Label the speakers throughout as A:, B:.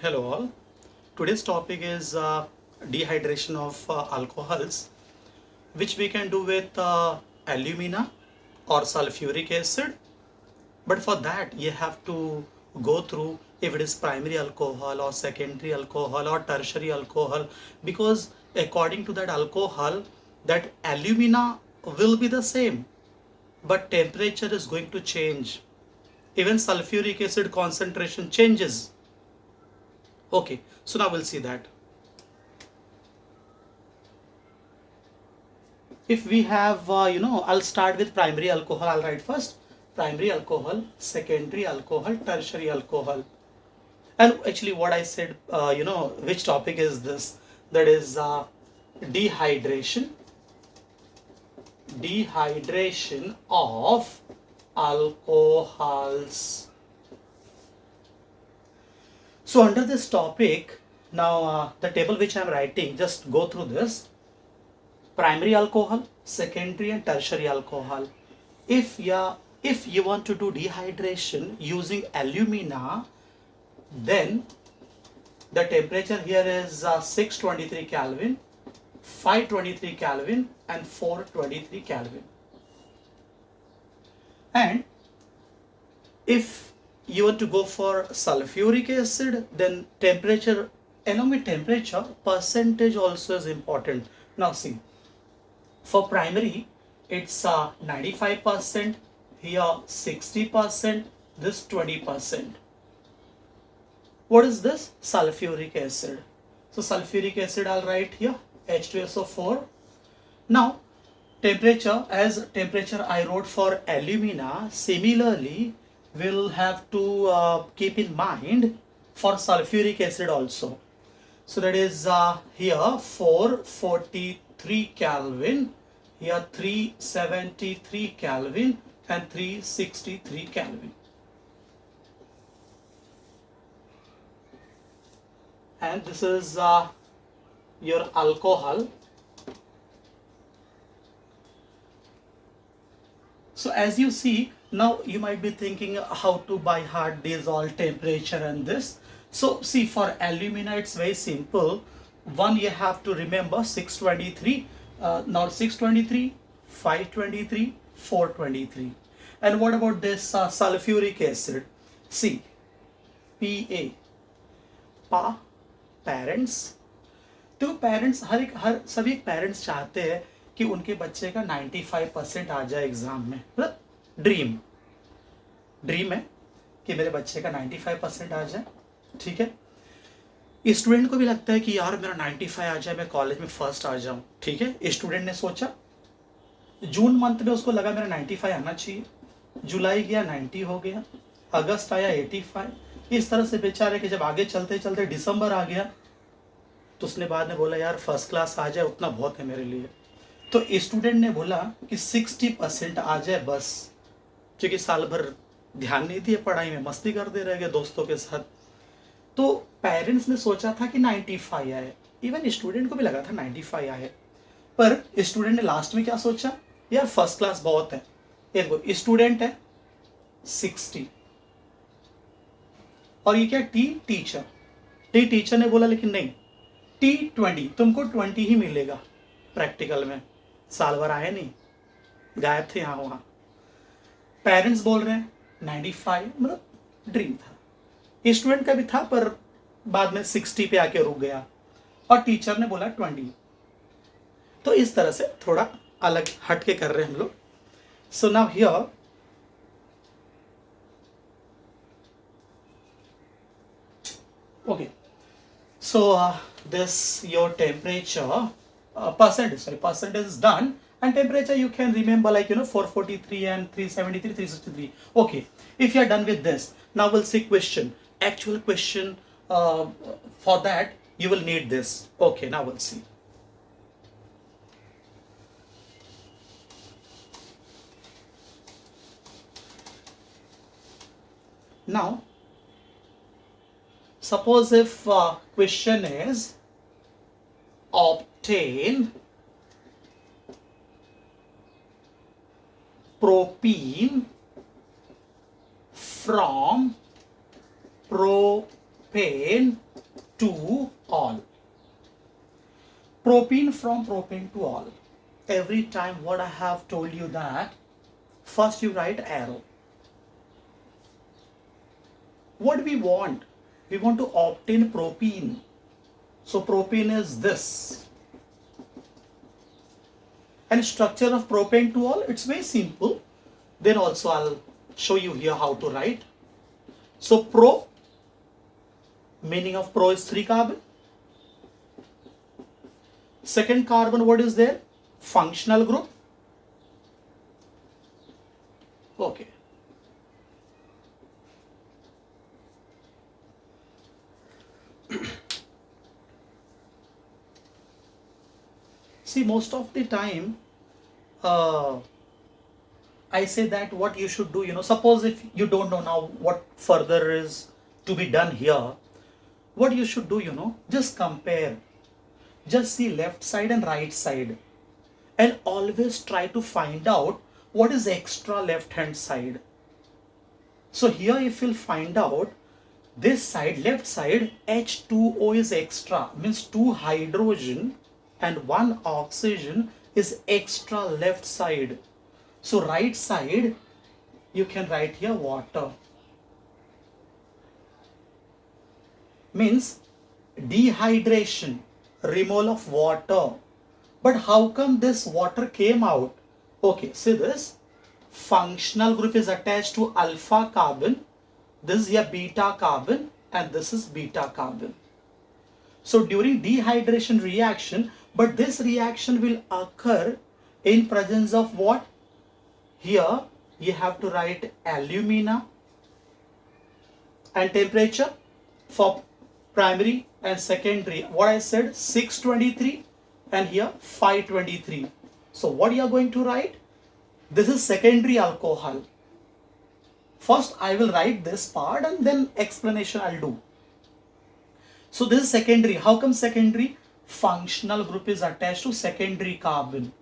A: Hello all. Today's topic is dehydration of alcohols, which we can do with alumina or sulfuric acid. But for that, you have to go through if it is primary alcohol or secondary alcohol or tertiary alcohol, because according to that alcohol, that alumina will be the same, but temperature is going to change. Even sulfuric acid concentration changes. Okay, so now we'll see that. If we have, I'll start with primary alcohol. I'll write first primary alcohol, secondary alcohol, tertiary alcohol. And actually, what I said, which topic is this? That is dehydration, dehydration of alcohols. So under this topic, now the table which I'm writing, just go through this. Primary alcohol, secondary and tertiary alcohol. If you want to do dehydration using alumina, then the temperature here is 623 Kelvin, 523 Kelvin and 423 Kelvin. And if you want to go for sulfuric acid, then temperature, along with temperature, percentage also is important. Now see, for primary, it's 95%, here 60%, this 20%. What is this? Sulfuric acid. So sulfuric acid I'll write here, H2SO4. Now, temperature, as temperature I wrote for alumina, similarly, we'll have to keep in mind for sulfuric acid also. So that is here 443 Kelvin, here 373 Kelvin and 363 Kelvin. And this is your alcohol. So as you see, now you might be thinking how to by heart these all temperature and this. So see, for alumina it's very simple. One, you have to remember 623, now 623, 523, 423. And what about this sulfuric acid? See, PA, Pa, parents. तो parents हर सभी parents चाहते हैं कि उनके बच्चे का 95% आ जाए exam में. मतलब ड्रीम है कि मेरे बच्चे का 95% आ जाए. ठीक है, स्टूडेंट को भी लगता है कि यार मेरा 95 आ जाए, मैं कॉलेज में फर्स्ट आ जाऊं. ठीक है, स्टूडेंट ने सोचा, जून मंथ में उसको लगा मेरा 95 आना चाहिए, जुलाई गया 90 हो गया, अगस्त आया 85. इस तरह से बेचारे कि जब आगे चलते चलते दिसंबर आ गया, तो उसने बाद में बोला यार फर्स्ट क्लास आ जाए उतना बहुत है मेरे लिए. तो स्टूडेंट ने बोला कि 60% आ जाए बस, क्योंकि साल भर ध्यान नहीं दिए पढ़ाई में, मस्ती करते रह गए दोस्तों के साथ. तो पेरेंट्स ने सोचा था कि 95 आए, इवन स्टूडेंट को भी लगा था 95 आए, पर स्टूडेंट ने लास्ट में क्या सोचा, यार फर्स्ट क्लास बहुत है. देखो स्टूडेंट है 60, और ये क्या टीचर, टीचर ने बोला लेकिन नहीं, T20 तुमको 20 ही मिलेगा. प्रैक्टिकल में साल भर आए नहीं, गायब थे यहाँ वहाँ. पेरेंट्स बोल रहे हैं 95, मतलब ड्रीम था, स्टूडेंट का भी था, पर बाद में 60 पे आके रुक गया, और टीचर ने बोला 20. तो इस तरह से थोड़ा अलग हट के कर रहे हैं हम लोग. So now here okay, so this your temperature percent is done, and temperature you can remember, like 443 and 373, 363. Okay, if you are done with this, now we'll see question, actual question. For that you will need this. Okay, now we'll see. Now suppose if question is obtain propene from propane to all. Propene from propane to all. Every time what I have told you that first you write arrow. What we want? We want to obtain propene. So propane is this. And structure of propane to all, it's very simple. Then also I'll show you here how to write. So pro, meaning of pro is 3 carbon. Second carbon, what is there? Functional group. Okay. See, most of the time, I say that what you should do, suppose if you don't know now what further is to be done here, what you should do, just compare. Just see left side and right side. And always try to find out what is extra left hand side. So here if you'll find out, this side, left side, H2O is extra, means 2 hydrogen and 1 oxygen is extra left side. So right side, you can write here water. Means dehydration, removal of water. But how come this water came out? Okay, see this. Functional group is attached to alpha carbon. This is a beta carbon and this is beta carbon. So during dehydration reaction, but this reaction will occur in presence of what? Here you have to write alumina and temperature for primary and secondary. What I said 623 and here 523. So what you are going to write? This is secondary alcohol. First I will write this part and then explanation I'll do. So this is secondary. How come secondary? Functional group is attached to secondary carbon.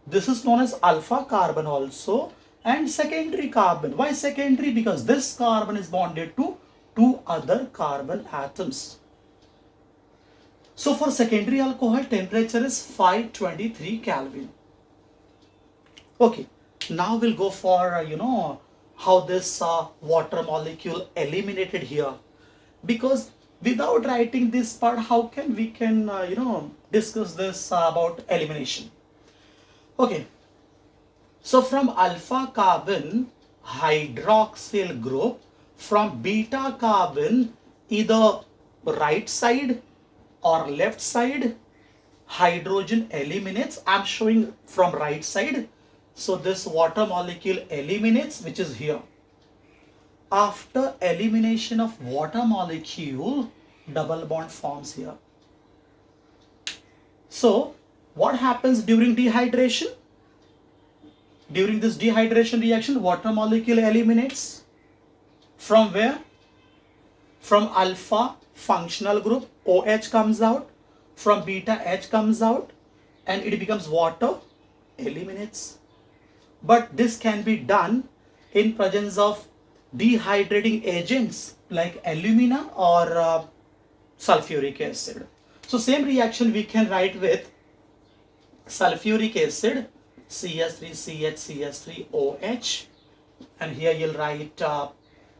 A: This is known as alpha carbon also and secondary carbon. Why secondary? Because this carbon is bonded to 2 other carbon atoms. So for secondary alcohol, temperature is 523 Kelvin. Okay, now we'll go for, how this water molecule eliminated here. Because without writing this part, how can we can, discuss this about elimination. Okay, so from alpha carbon, hydroxyl group, from beta carbon, either right side or left side, hydrogen eliminates. I'm showing from right side. So this water molecule eliminates, which is here. After elimination of water molecule, double bond forms here. So what happens during dehydration? During this dehydration reaction, water molecule eliminates. From where? From alpha functional group, OH comes out. From beta, H comes out. And it becomes water, eliminates. But this can be done in presence of dehydrating agents like alumina or sulfuric acid. So same reaction we can write with sulfuric acid, CS3CH, and here you'll write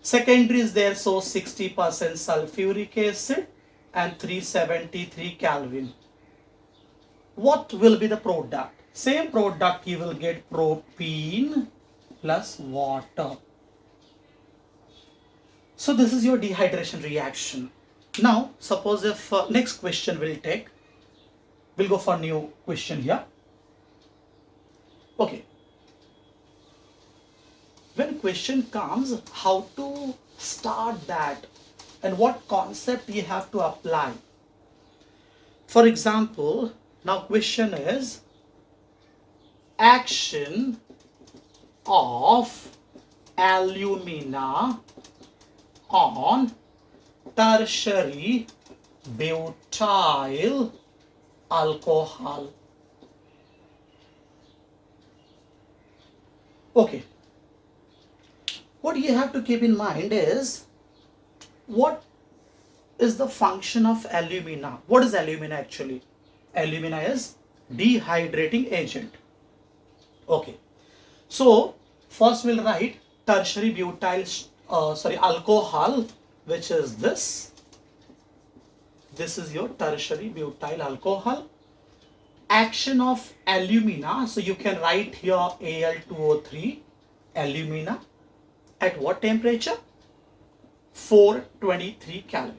A: secondary is there, so 60% sulfuric acid and 373 Kelvin. What will be the product? Same product, you will get propene plus water. So this is your dehydration reaction. Now suppose if next question we'll go for new question here. Okay, when question comes, how to start that and what concept you have to apply. For example, now question is action of alumina on tertiary butyl alcohol. Okay, what you have to keep in mind is what is the function of alumina? What is alumina actually? Alumina is dehydrating agent. Okay. So first we'll write tertiary butyl, alcohol, which is this. This is your tertiary butyl alcohol. Action of alumina, so you can write here Al2O3, alumina. At what temperature? 423 Kelvin.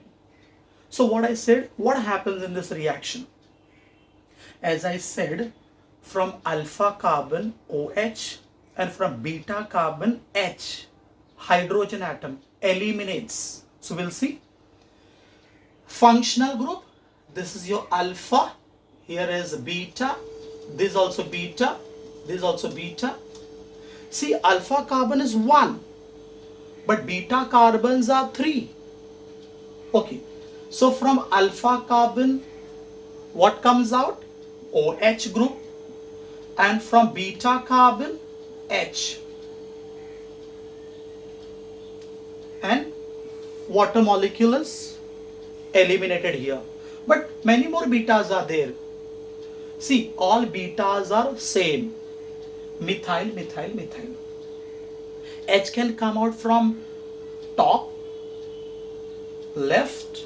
A: So what I said, what happens in this reaction? As I said, from alpha carbon OH and from beta carbon H, hydrogen atom eliminates. So we'll see. Functional group, this is your alpha, here is beta, this is also beta, this is also beta. See, alpha carbon is 1, but beta carbons are 3. Okay, so from alpha carbon, what comes out? OH group, and from beta carbon, H. And water molecule is eliminated here. But many more betas are there. See, all betas are same. Methyl, methyl, methyl. H can come out from top, left,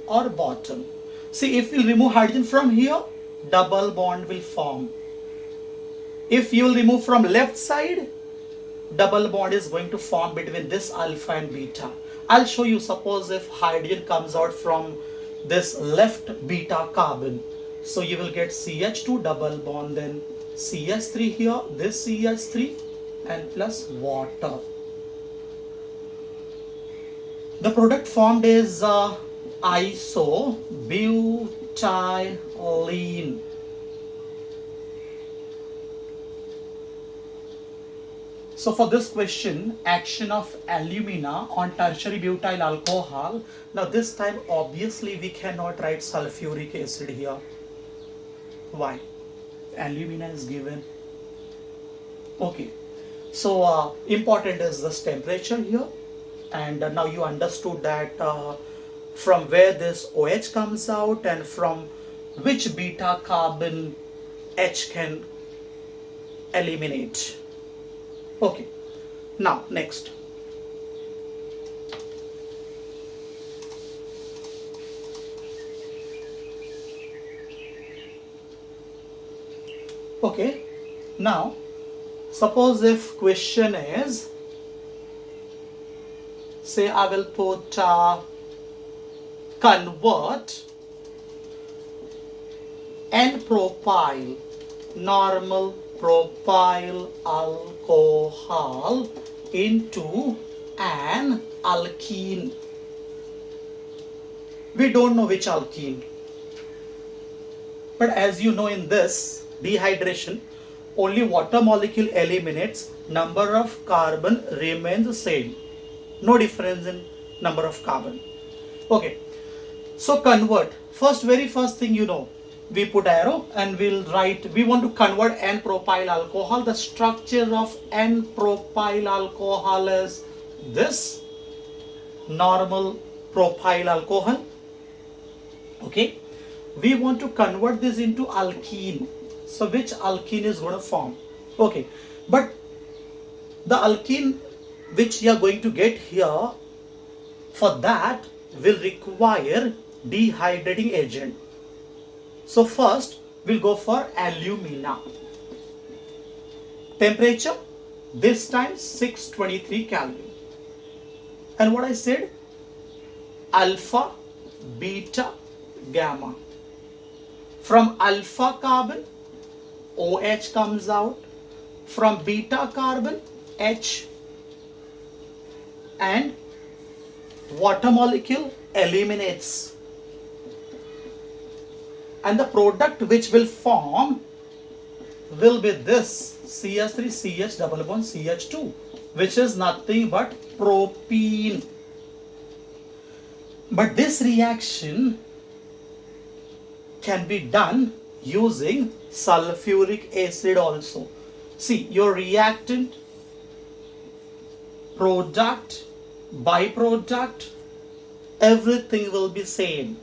A: or bottom. See, if we remove hydrogen from here, double bond will form. If you will remove from left side, double bond is going to form between this alpha and beta. I'll show you. Suppose if hydrogen comes out from this left beta carbon, so you will get CH2 double bond, then CH3 here, this CH3 and plus water. The product formed is isobutylene. So for this question, action of alumina on tertiary butyl alcohol. Now this time obviously we cannot write sulfuric acid here. Why? Alumina is given. Okay. So important is this temperature here. And now you understood that from where this OH comes out and from which beta carbon H can eliminate. Okay, now next. Okay, now suppose if question is, say I will put convert N-propyl, normal propyl alcohol into an alkene. We don't know which alkene, but as you know, in this dehydration only water molecule eliminates, number of carbon remains the same, no difference in number of carbon. Okay, so convert. Very first thing, you know, we put arrow and we'll write, we want to convert N-propyl alcohol. The structure of N-propyl alcohol is this, normal propyl alcohol. Okay, we want to convert this into alkene. So which alkene is going to form? Okay, but the alkene which you are going to get here, for that will require dehydrating agent. So first we'll go for alumina. Temperature this time 623 Kelvin. And what I said, alpha, beta, gamma. From alpha carbon OH comes out, from beta carbon H, and water molecule eliminates, and the product which will form will be this CH3 CH double bond CH2, which is nothing but propene. But this reaction can be done using sulfuric acid also. See, your reactant, product, byproduct, everything will be same.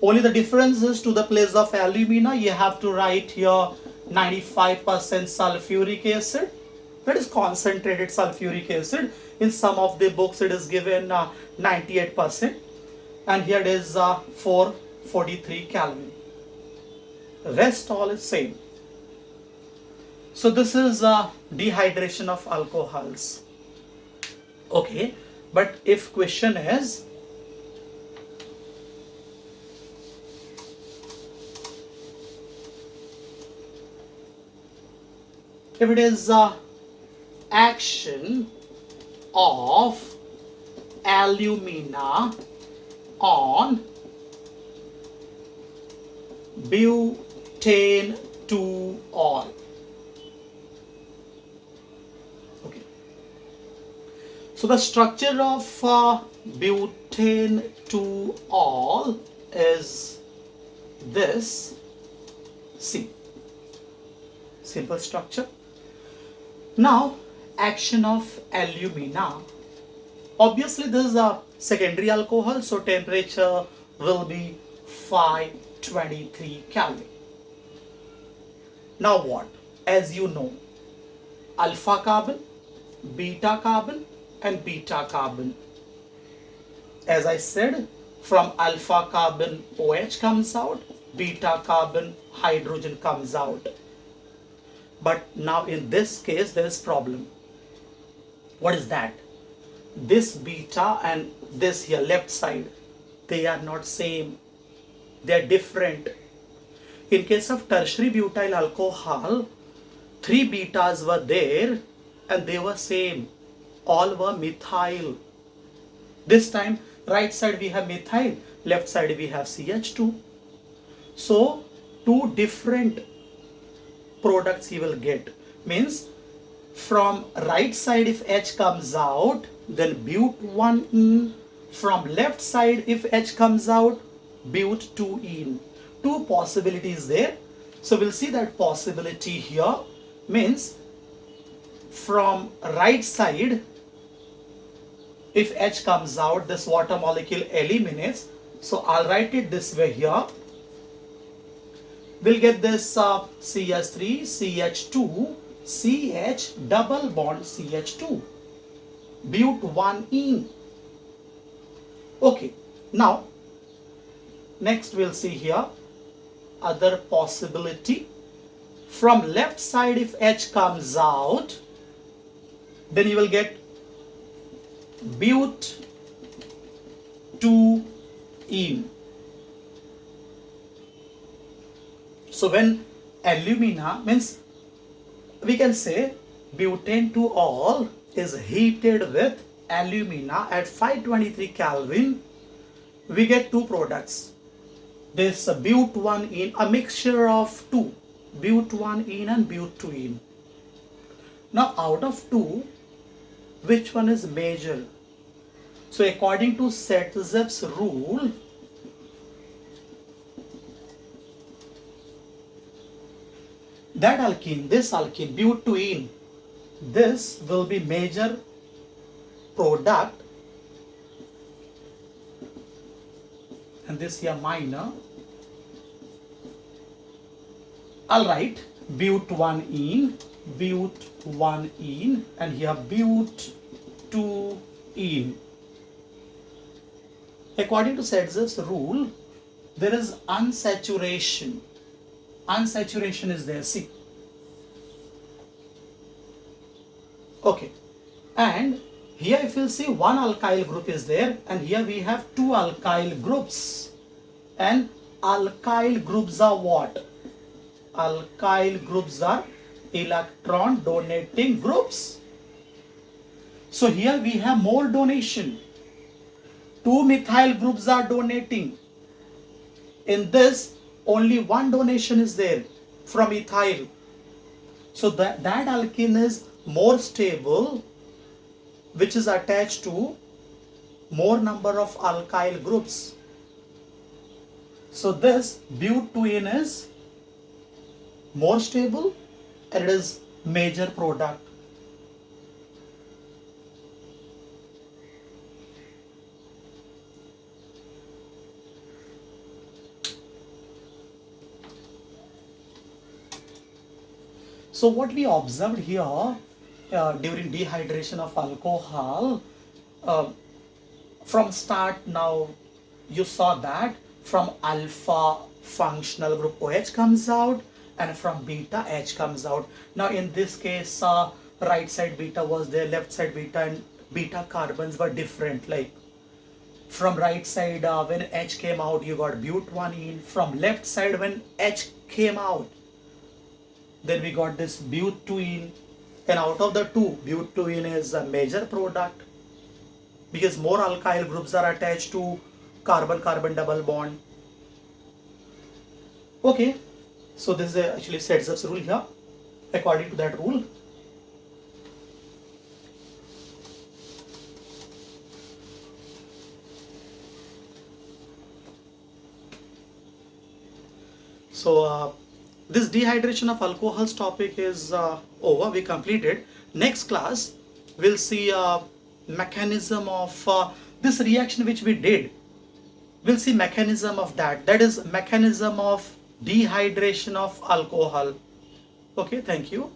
A: Only the difference is to the place of alumina, you have to write here 95% sulfuric acid. That is concentrated sulfuric acid. In some of the books it is given 98%. And here it is 443 Kelvin. Rest all is same. So this is dehydration of alcohols. Okay, but if question is, if it is action of alumina on butane 2-ol. Okay. So the structure of butane 2-ol is this. See, simple structure. Now, action of alumina. Obviously, this is a secondary alcohol, so temperature will be 523 Kelvin. Now what? As you know, alpha carbon, beta carbon, and beta carbon. As I said, from alpha carbon OH comes out, beta carbon hydrogen comes out. But now in this case there is problem. What is that? This beta and this here left side, they are not same. They are different. In case of tertiary butyl alcohol, 3 betas were there and they were same. All were methyl. This time right side we have methyl, left side we have CH2. So 2 different products you will get. Means from right side if H comes out, then but1ene. From left side if H comes out, but2ene. 2 possibilities there. So we'll see that possibility here. Means from right side if H comes out, this water molecule eliminates. So I'll write it this way here. We'll get this CH3, CH2, CH double bond CH2, but1ene. Okay, now next we'll see here other possibility. From left side if H comes out, then you will get but2ene. So when alumina, means we can say butane 2-ol is heated with alumina at 523 Kelvin, we get 2 products. This but1ene, a mixture of 2, but1ene and but2ene. Now out of 2, which one is major? So according to Setzev's rule, that alkene, this alkene, but2ene, this will be major product and this here minor. I'll write but1ene, but1ene and here but2ene. According to Setzev's rule, there is unsaturation. Unsaturation is there, see. Okay, and here if you'll see 1 alkyl group is there and here we have 2 alkyl groups. And alkyl groups are what? Alkyl groups are electron donating groups. So here we have more donation. 2 methyl groups are donating. In this only 1 donation is there from ethyl. So that alkene is more stable, which is attached to more number of alkyl groups. So this but2ene is more stable and it is major product. So what we observed here during dehydration of alcohol, uh, from start now you saw that from alpha functional group OH comes out and from beta H comes out. Now in this case, right side beta was there, left side beta, and beta carbons were different. Like from right side, when H came out, you got but1ene. From left side, when H came out, then we got this but2ene. And out of the two, but2ene is a major product because more alkyl groups are attached to carbon-carbon double bond. Okay, so this is actually sets up rule here. According to that rule, so this dehydration of alcohols topic is over. We completed. Next class, we'll see mechanism of this reaction which we did. We'll see mechanism of that. That is mechanism of dehydration of alcohol. Okay, thank you.